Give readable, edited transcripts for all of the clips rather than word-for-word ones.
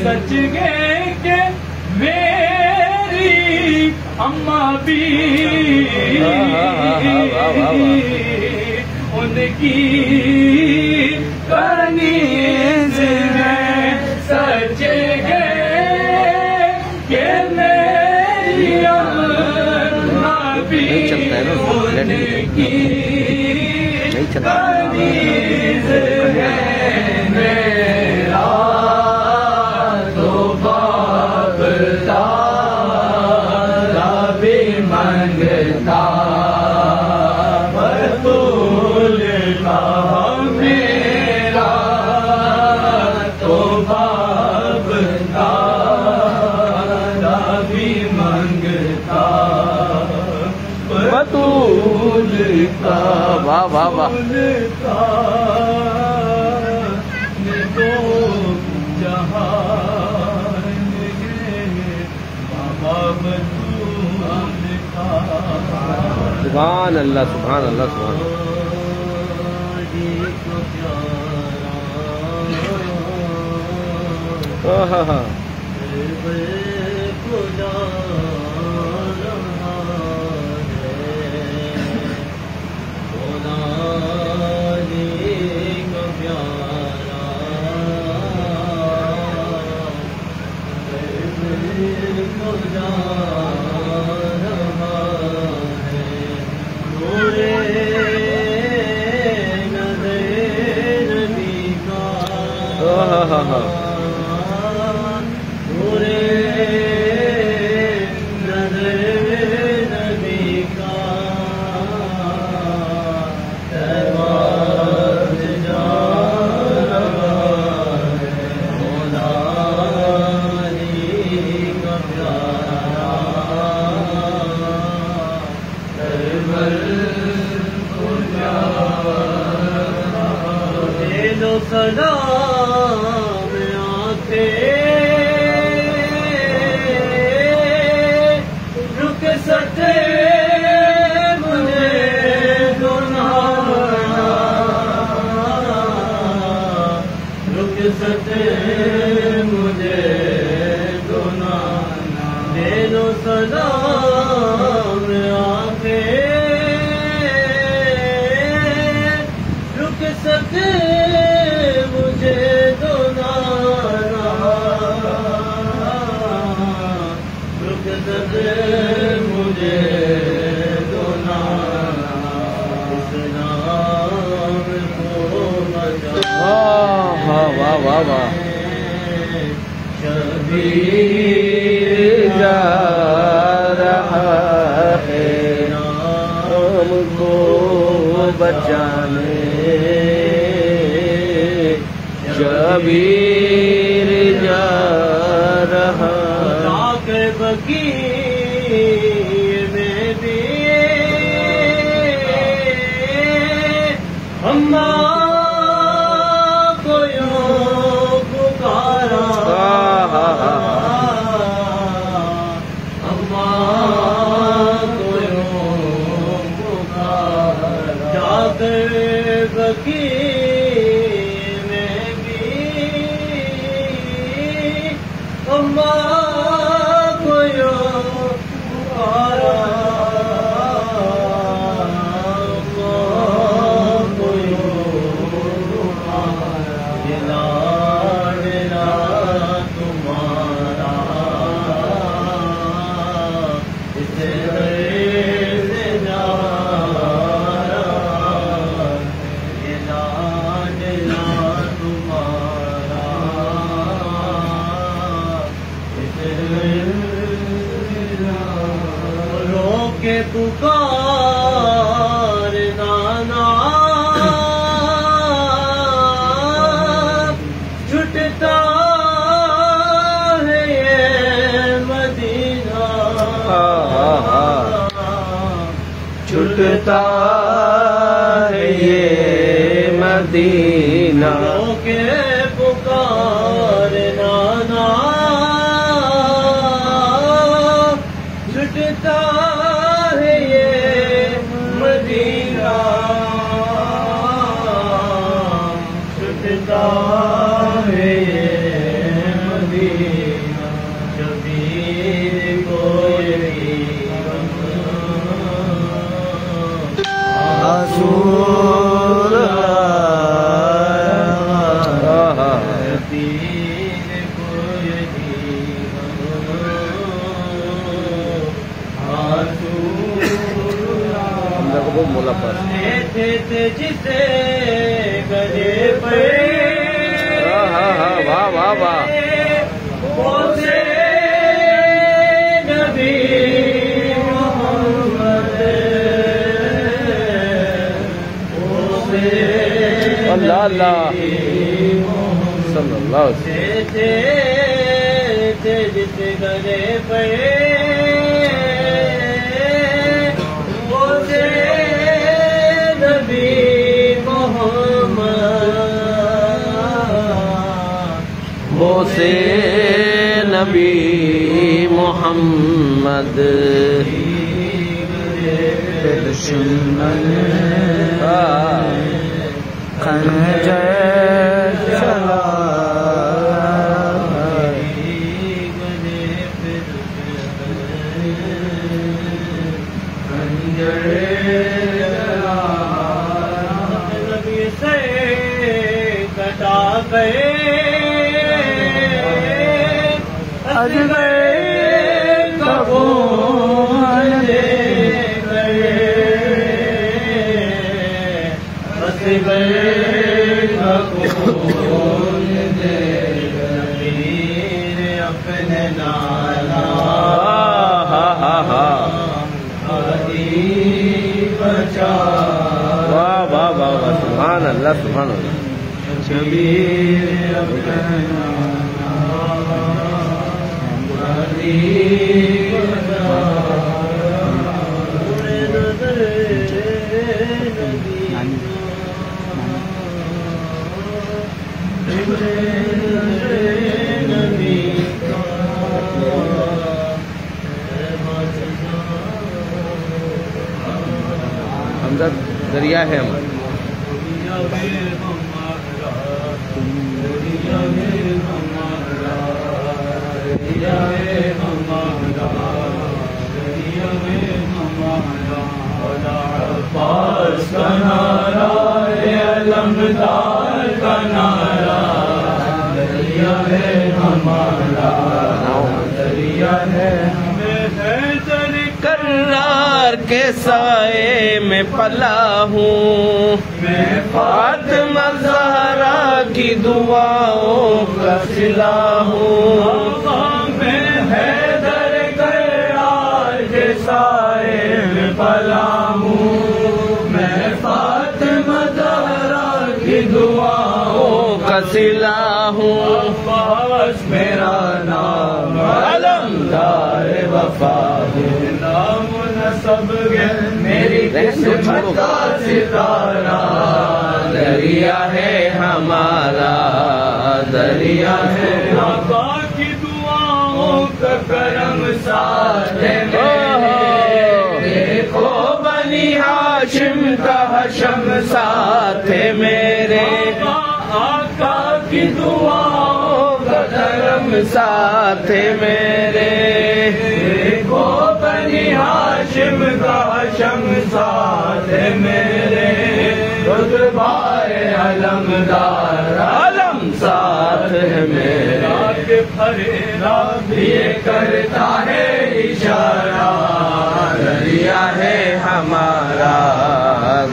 سچ گئے کہ میری اماں بھی ان کی کنیز میں، سچ گئے کہ میری اماں بھی ان کی کنیز ہے۔ واہ واہ واہ، سبحان اللہ سبحان اللہ سبحان اللہ۔ سلام آتے رک سکتے مجھے گنانا، رک سکتے مجھے گنانا، دے دو سلام آتے رک سکتے مجھے ہم کو بچانے شبیر جا رہا بقیع میں بھی اماں کو یوں پکارا اماں کو یوں پکارا جا کر بقیع میں بھی اماں کے پکار نانا چھٹتا ہے یہ مدینہ چھٹتا ہے یہ مدینہ کے پکار نانا چھٹتا جسے گلے پہ واہ واہ واہ اسے نبی محمد اللہ اللہ صلی اللہ علیہ وسلم جس گلے پہ وہ سے نبی محمد دشمن خنجر چلا نبی سے کٹا گئے اپنے نالا بچا واہ واہ واہ واہ سبحان اللہ سبحان اللہ شبیر اپنے ہمدرد دریا ہے ہمارا پاس کا نعرہ علمدار کا نعرہ دریا ہے ہمارا دریا ہے ہمیں کرار کے سائے میں پلا ہوں میں فاطمہ زہرا کی دعاؤں کا سلا ہوں میں حیدر کرار کے سائے پلا ہوں، میں فاطمہ زہرا کی دعاؤں کا صلہ ہوں، عباس میرا نام علمدار وفا ہے، نام نسب ہے میری قسمت کا ستارہ، دریا ہے ہمارا، دریا ہے آقا کی دعاؤں کا کرم ساتھ میرے، دیکھو بنی ہاشم کا حشم ساتھ میرے، آقا کی دعاؤں کا کرم ساتھ میرے، دیکھو بنی ہاشم کا حشم ساتھ میرے، رتبہ علمدار علم ساتھ ہے میرا، کہ پھریرا یہ کرتا ہے اشارہ، دریا ہے ہمارا،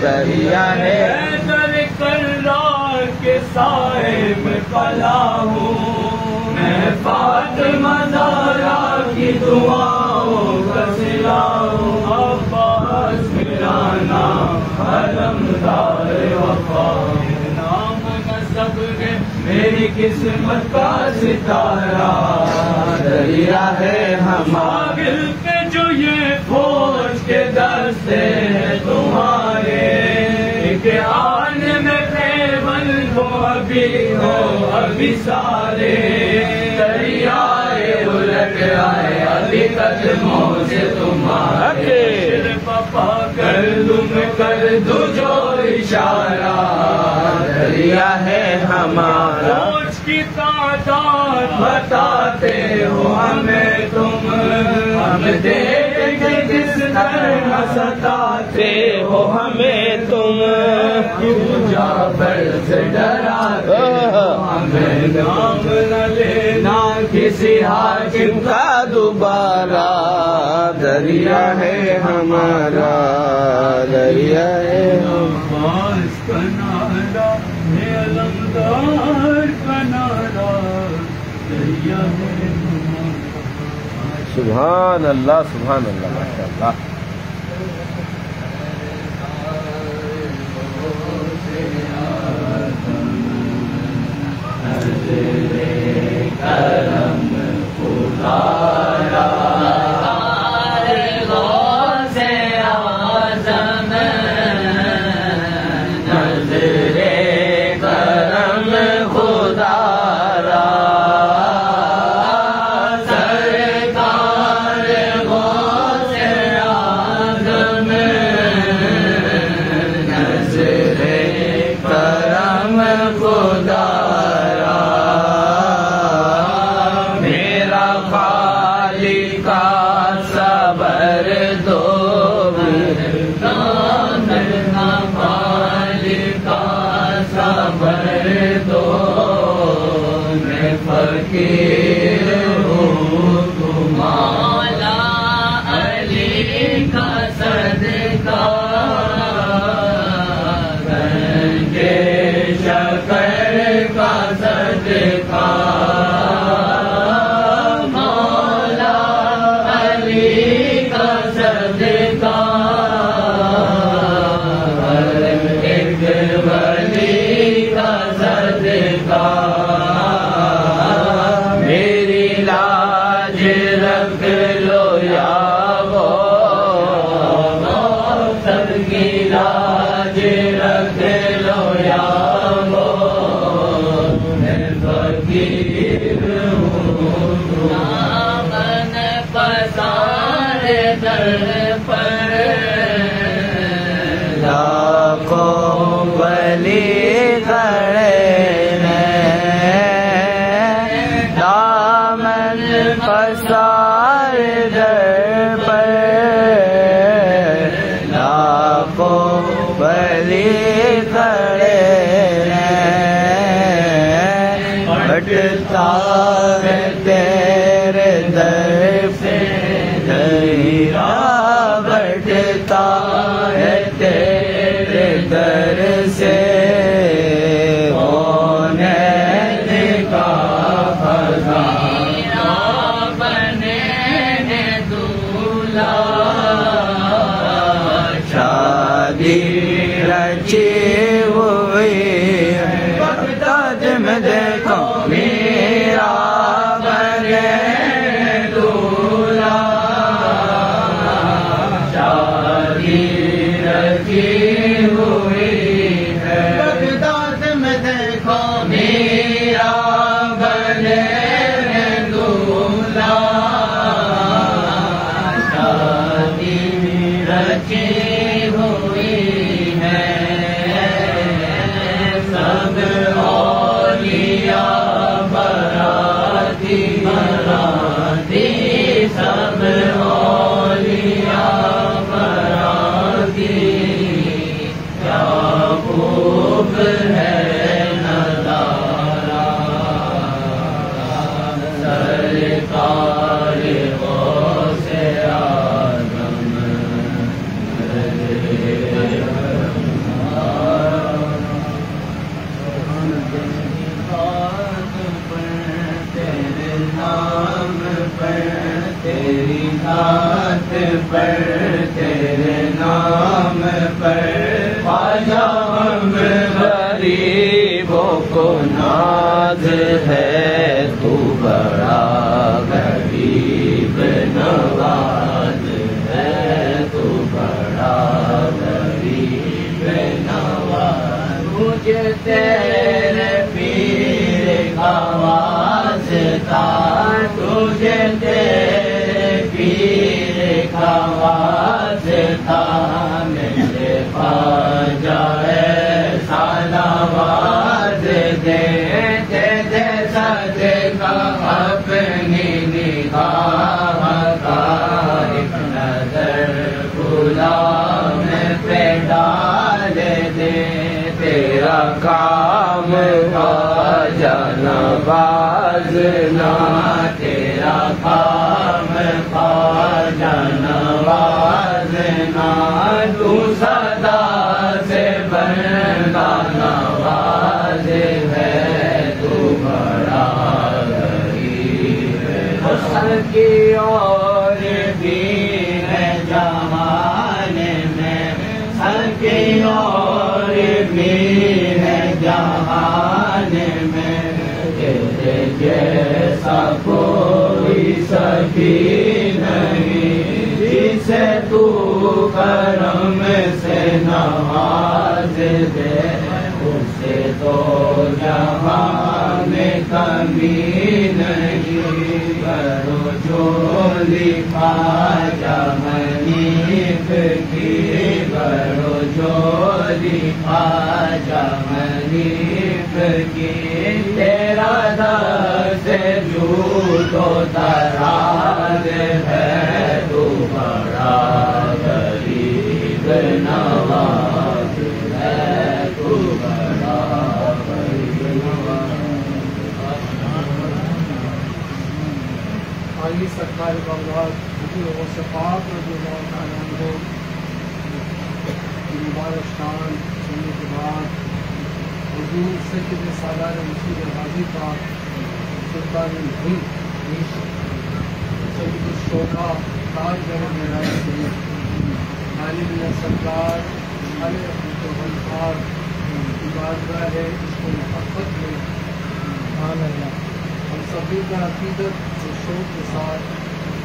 دریا ہے در کرار کے سائے میں پلا ہوں، میں فاطمہ زہرا کی دعاؤں کا صلہ ہوں، عباس میرا نام علمدار وفا ہے، نام نسب ہے میری قسمت کا ستارہ، دریا ہے ہمارے پہ جو یہ فوج کے دستے ہیں تمہارے، کہ آنے میں پیوند ہو ابھی ہو ابھی سارے، دریائے الٹ آئے ابھی قدموں سے تمہارے، پپا کر دوں میں کر دوں جو اشارہ، دریا ہے ہمارا، فوج کی تعداد بتاتے ہو ہمیں تم، ہم دیکھ کے کس طرح ستاتے ہو ہمیں تم، کیوں جعفر سے ڈراتے ہو ہمیں، نام نہ لینا کسی حاکم کا دوبارہ، دریا ہے ہمارا، دریا ہے عباس کا نعرہ ہے علمدار کا نعرہ، دریا ہے ہمارا۔ سبحان اللہ سبحان اللہ ماشاء اللہ۔ فقیر ہوں تمہارا علی کا صدقہ، گنج شکر کا صدقہ، مولا علی کا صدقہ، ہر ایک ولی کا صدقہ، لاکھوں ولی کھڑے ہیں دامن پسار در پر، لاکھوں ولی کھڑے ہیں بٹتا ہے تیرے در سے دھیرا، بٹتا ہے تیرے در سے کی رکھی ہوئی ہے بغداد میں دیکھو میرا بنے دولہا شادی رکھی ہوئی ہے سب اولیاء براتی براتی سب اولیاء براتی کیا خوب ہے نظارہ سرکار غوث اعظم تیرے نام پر تیری ذات پر تیرے نام پر خواجہ ہم غریبوں کو ناز ہے تو بڑا غریب نواز ہے تو بڑا غریب نواز مجھے تیرے پیر کا واسطہ تجھے تیرے پیر کا واسطہ میرے خواجہ ایسا نواز دے جیسا دیکھا اپنی نگاہ کا ایک نظر غلام پہ ڈال دے تیرا کام خواجہ نوازنا تیرا کام خواجہ نوازنا تو صدا سے بندہ نواز ہے تو بڑا غریب حسن کی اور بھی ہے جہان میں حسن کی اور بھی ہے جہان میں تیرے جیسا کوئی سخی نہیں جسے تو کرم سے نواز دے اسے تو جہاں میں کمی نہیں کرو جو لکھا جمنیف کی کرو جو لکھا جمنیف کی تیرا در سے جھوٹ و دراز ہے تو بڑا غریب نواز ہے تو بڑا غریب عالی سرکار بغداد حضور غوث پاک رضی اللہ عنہ کی مبارک شان سننے کے بعد حضور سید سالار مسجد غازی پاک سلطان الہند سید الشہداء تاجدار معراج شریف عالم اللہ سرکار علیہ رحمۃ الغفار کی بارگاہ ہے اس کو محبت میں سبحان اللہ ہم سبھی کا عقیدت اور شوق کے ساتھ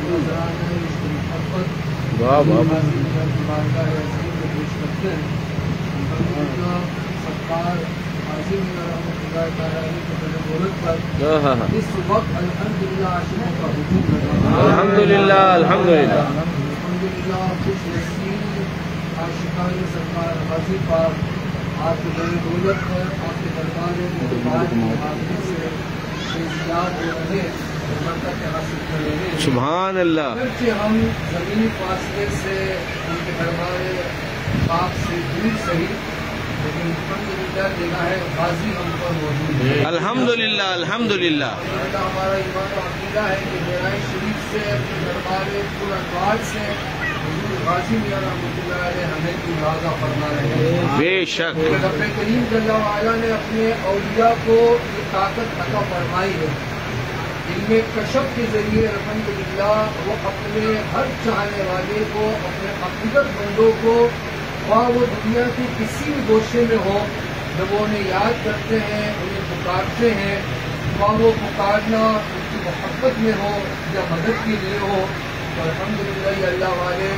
نظرانہ اس کو محبت کی بارگاہ عظیم میں پیش کرتے ہیں الحمدللہ سرکار عظیم رحمۃ اللہ تعالیٰ علیہ کے بدولت پر اس وقت الحمدللہ عاشقوں کا ہجوم لگا الحمدللہ الحمدللہ الحمدللہ خوش نصیب عاشقان سرکار غازی پاک آپ کے بدولت پر آپ کے دربار میں حاضری سے فیضیات ہو رہے برکت حاصل کر رہے ہیں سبحان اللہ اگرچہ ہم زمینی فاصلے سے ان کے دربار پاک سے دور صحیح لیکن الحمدللہ جگہ ہے غازی ہم پر موجود ہے الحمدللہ الحمدللہ ہمارا ایمان و عقیدہ ہے کہ معراج شریف سے اپنے دربار پر انوار سے حضور غازی میاں رحمۃ اللہ علیہ ہمیں کی راضا فرما رہے ہیں بے شک رب کریم جل وعلا نے اپنے اولیاء کو یہ طاقت عطا فرمائی ہے علم کشف کے ذریعے الحمدللہ وہ اپنے ہر چاہنے والے کو اپنے عقیدت بندوں کو خواہ وہ دنیا کے کسی بھی گوشے میں ہو جب وہ انہیں یاد کرتے ہیں انہیں پکارتے ہیں خواہ وہ پکارنا ان کی محبت میں ہو یا مدد کے لیے ہو تو الحمدللہ یہ اللہ والے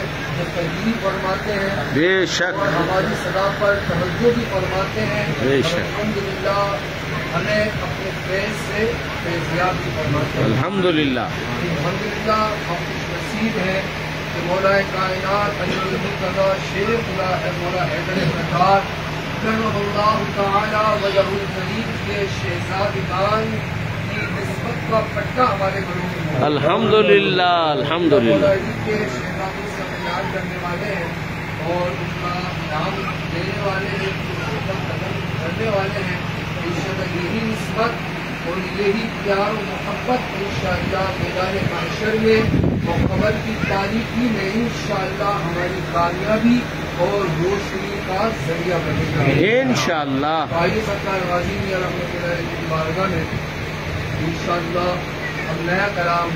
تجلیل فرماتے ہیں بے شک اور ہماری صدا پر توجہ بھی فرماتے ہیں. بے شک. الحمدللہ ہمیں اپنے فیض سے فیضیاب بھی فرماتے ہیں. الحمدللہ. الحمدللہ ہم خوش نصیب ہیں کہ مولا کائنات علی المرتضی شیر خدا ہے مولا حیدر مطہر کرم اللہ تعالی وجہ الکریم کے شہزادگان کی نسبت کا پٹا ہمارے گھروں میں موجود ہے. الحمدللہ الحمدللہ. مولا علی کے شہزادوں سے بیان کرنے والے ہیں اور ان کا نام لینے والے ہیں قدم کرنے والے ہیں. انشاءاللہ یہی نسبت اور یہی پیار و محبت انشاءاللہ میدان محشر میں اور قبر کی تاریکی میں انشاءاللہ ہماری کامیابی اور روشنی کا ذریعہ بنے گا انشاءاللہ. آئیے سرکار غازی میاں رحمۃ اللہ علیہ کی بارگاہ میں انشاءاللہ ہم نیا کلام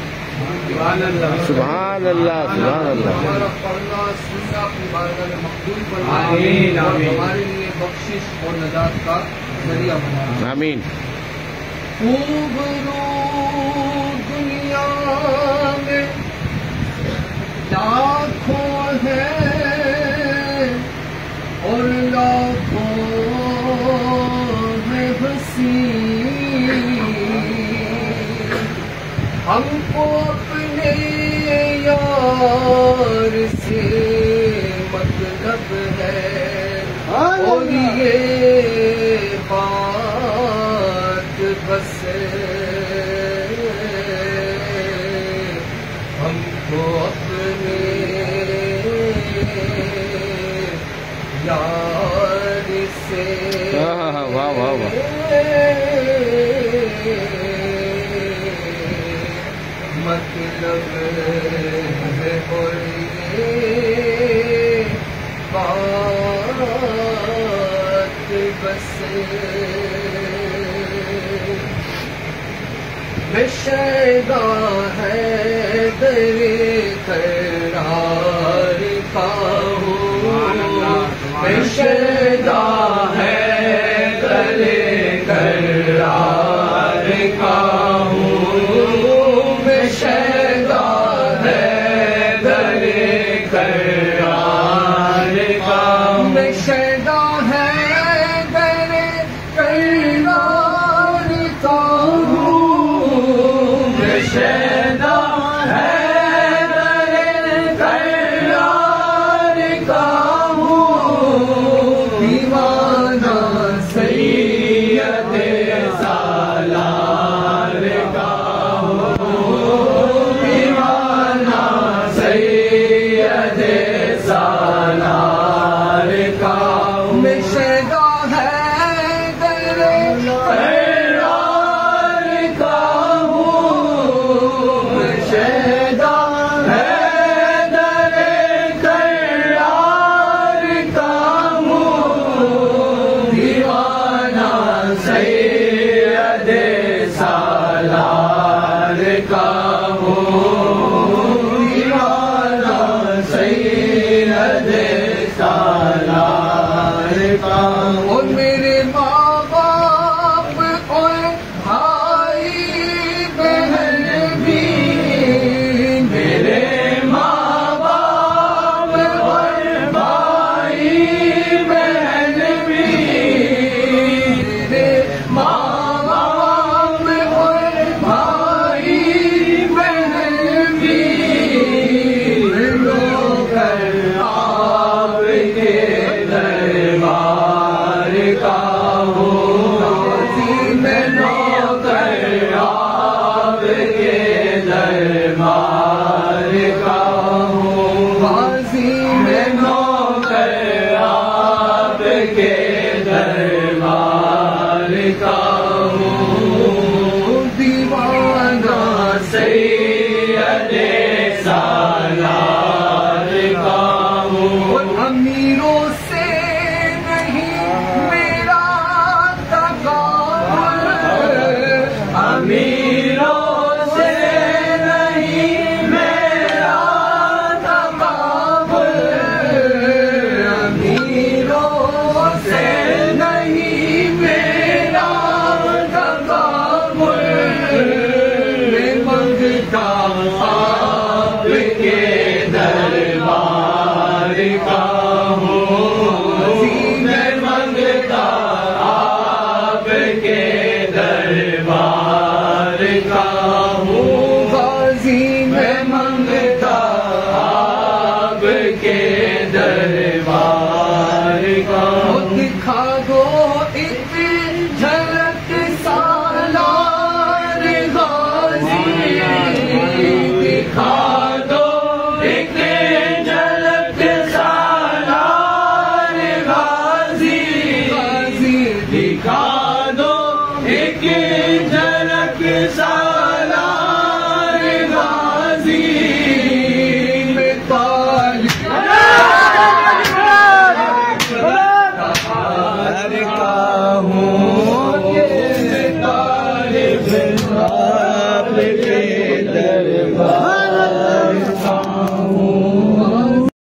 سبحان اللہ سبحان اللہ. ہمارا پڑھنا سننا اپنی بارگاہ میں مقبول فرمائے آمین، اور آمین. ہمارے لیے بخشش اور نجات کا ذریعہ بنائے. آمین. خوبرو دنیا میں لاکھوں ہیں اور لاکھوں میں ہنسی ہم کو اپنے یار سے مطلب ہے اور یہ بات بس ہم کو اپنے یار سے واہ واہ واہ واہ. مطلب ہے اور یہ بات بس میں شیدا ہے در قرار کا ہوں میں شیدا ہے در قرار کا ہوں میں شیدا ہے در قرار کا ہوں میں شیدا ہے در قرار کا ہوں میں شیدا ہے در قرار کا ہوں دیوانہ سید سالار کا ہوں دیوانہ سید سالار کا ہوں میں شیدا ہے در قرار کا ہوں میں شیدا ہے در قرار کا ہوں دیوانہ سید سالار کا ہوں دیوانہ سید سالار کا ہوں اور میرے ماں باپ اور بھائی بہن بھی میرے ماں باپ اور بھائی بہن بھی میرے ماں باپ اور بھائی بہن بھی لو کر آپ کے دربار کا ہوں میں لو کر آپ کے دربار کا ہوں غازی میں لو کر آپ کے دربار کا ہوں دیوانہ سید سالار کا ہوں امیروں سے